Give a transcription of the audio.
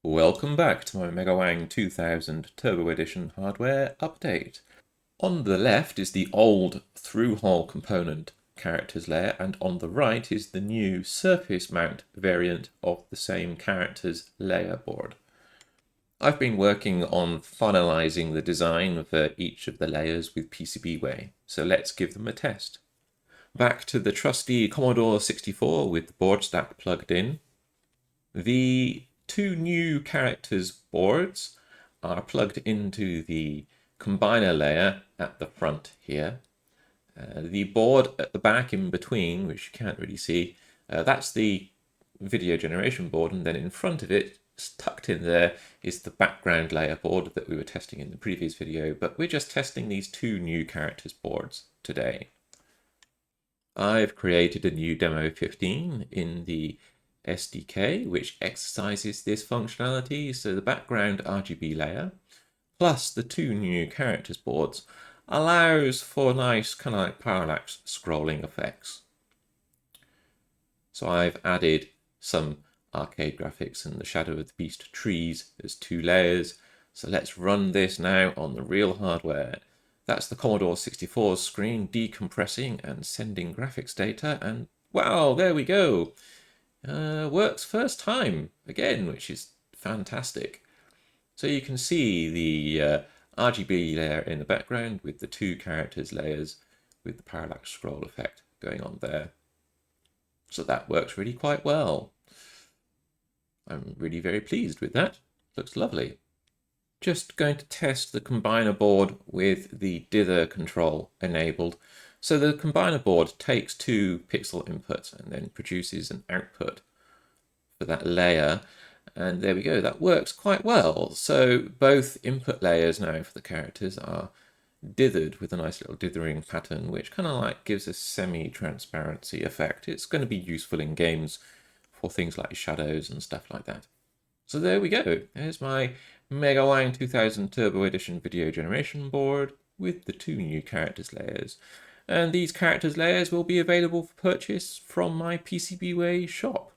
Welcome back to my MegaWang 2000 Turbo Edition hardware update. On the left is the old through-hole component characters layer, and on the right is the new surface mount variant of the same characters layer board. I've been working on finalising the design for each of the layers with PCBWay, so let's give them a test. Back to the trusty Commodore 64 with the board stack plugged in. The two new characters boards are plugged into the combiner layer at the front here. The board at the back in between, which you can't really see, that's the video generation board, and then in front of it, tucked in there, is the background layer board that we were testing in the previous video, but we're just testing these two new characters boards today. I've created a new demo 15 in the SDK, which exercises this functionality. So the background RGB layer plus the two new characters boards allows for nice kind of like parallax scrolling effects. So I've added some arcade graphics and the Shadow of the Beast trees as two layers. So let's run this now on the real hardware. That's the Commodore 64's screen decompressing and sending graphics data, and wow, there we go. Works first time again, which is fantastic. So you can see the RGB layer in the background with the two characters layers with the parallax scroll effect going on there. So that works really quite well. I'm really very pleased with that. Looks lovely. Just going to test the combiner board with the dither control enabled. So the combiner board takes two pixel inputs and then produces an output for that layer. And there we go, that works quite well. So both input layers now for the characters are dithered with a nice little dithering pattern, which kind of like gives a semi-transparency effect. It's going to be useful in games for things like shadows and stuff like that. So there we go. There's my MegaWang 2000 Turbo Edition video generation board with the two new characters layers. And these characters layers will be available for purchase from my PCBWay shop.